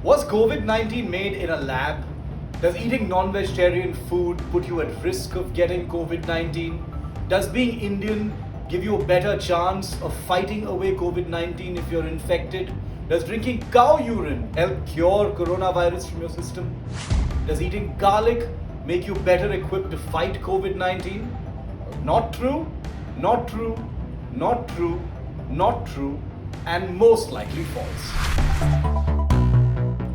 Was COVID-19 made in a lab? Does eating non-vegetarian food put you at risk of getting COVID-19? Does being Indian give you a better chance of fighting away COVID-19 if you're infected? Does drinking cow urine help cure coronavirus from your system? Does eating garlic make you better equipped to fight COVID-19? Not true, not true, not true, not true, and most likely false.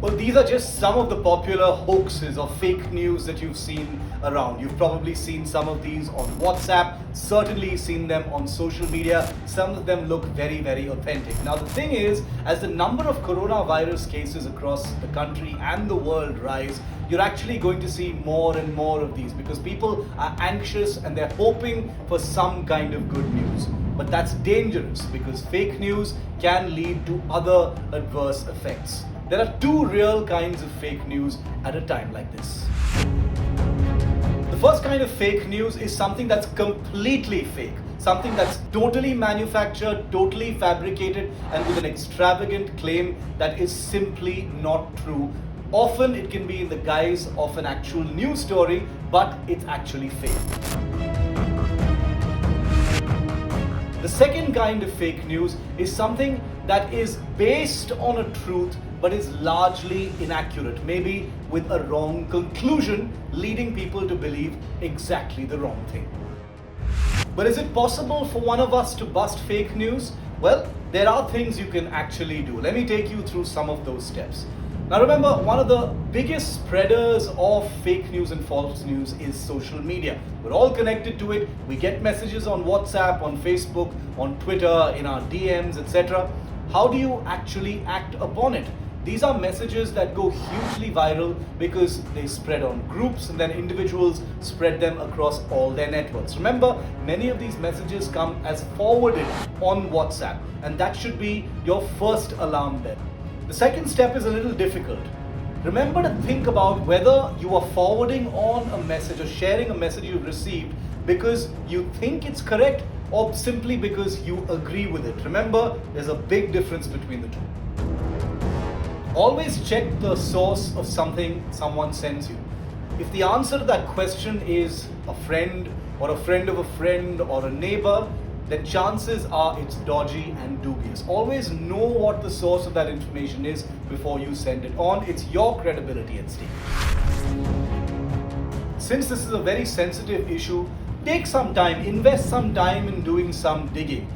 Well, these are just some of the popular hoaxes or fake news that you've seen around. You've probably seen some of these on WhatsApp, certainly seen them on social media. Some of them look very, very authentic. Now, the thing is, as the number of coronavirus cases across the country and the world rise, you're actually going to see more and more of these because people are anxious and they're hoping for some kind of good news. But that's dangerous because fake news can lead to other adverse effects. There are two real kinds of fake news at a time like this. The first kind of fake news is something that's completely fake, something that's totally manufactured, totally fabricated, and with an extravagant claim that is simply not true. Often it can be in the guise of an actual news story, but it's actually fake. The second kind of fake news is something that is based on a truth but is largely inaccurate, maybe with a wrong conclusion, leading people to believe exactly the wrong thing. But is it possible for one of us to bust fake news? Well, there are things you can actually do. Let me take you through some of those steps. Now remember, one of the biggest spreaders of fake news and false news is social media. We're all connected to it. We get messages on WhatsApp, on Facebook, on Twitter, in our DMs, etc. How do you actually act upon it? These are messages that go hugely viral because they spread on groups and then individuals spread them across all their networks. Remember, many of these messages come as forwarded on WhatsApp, and that should be your first alarm bell. The second step is a little difficult. Remember to think about whether you are forwarding on a message or sharing a message you've received because you think it's correct or simply because you agree with it. Remember, there's a big difference between the two. Always check the source of something someone sends you. If the answer to that question is a friend or a friend of a friend or a neighbor, then chances are it's dodgy and dubious. Always know what the source of that information is before you send it on. It's your credibility at stake. Since this is a very sensitive issue, take some time, invest some time in doing some digging.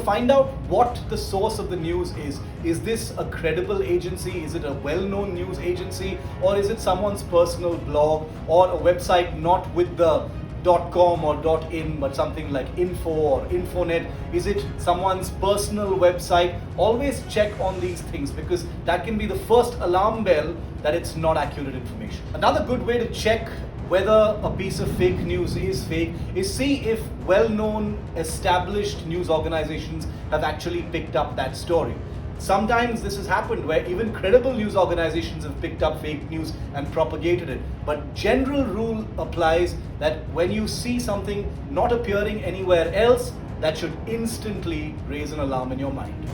Find out what the source of the news is. Is this a credible agency? Is it a well-known news agency? Or is it someone's personal blog or a website not with the .com or .in but something like info or infonet? Is it someone's personal website? Always check on these things because that can be the first alarm bell that it's not accurate information. Another good way to check whether a piece of fake news is fake is see if well-known established news organizations have actually picked up that story. Sometimes this has happened where even credible news organizations have picked up fake news and propagated it. But general rule applies that when you see something not appearing anywhere else, that should instantly raise an alarm in your mind.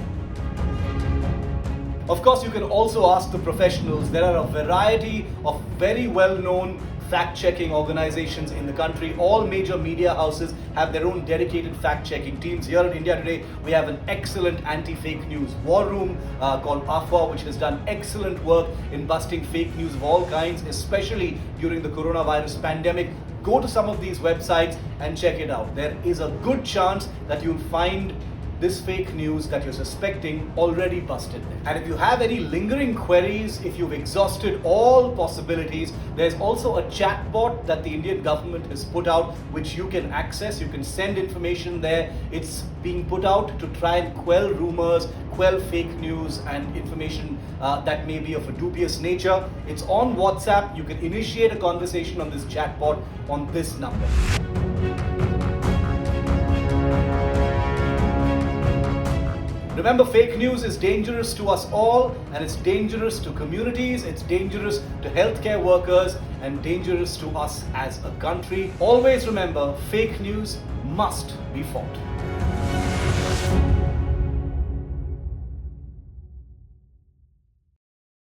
Of course, you can also ask the professionals. There are a variety of very well-known fact-checking organizations in the country. All major media houses have their own dedicated fact-checking teams. Here in India today, we have an excellent anti-fake news war room called AFWA, which has done excellent work in busting fake news of all kinds, especially during the coronavirus pandemic. Go to some of these websites and check it out. There is a good chance that you'll find this fake news that you're suspecting already busted there. And if you have any lingering queries, if you've exhausted all possibilities, there's also a chatbot that the Indian government has put out which you can access. You can send information there. It's being put out to try and quell rumors, quell fake news and information that may be of a dubious nature. It's on WhatsApp. You can initiate a conversation on this chatbot on this number. Remember, fake news is dangerous to us all, and it's dangerous to communities, it's dangerous to healthcare workers, and dangerous to us as a country. Always remember, fake news must be fought.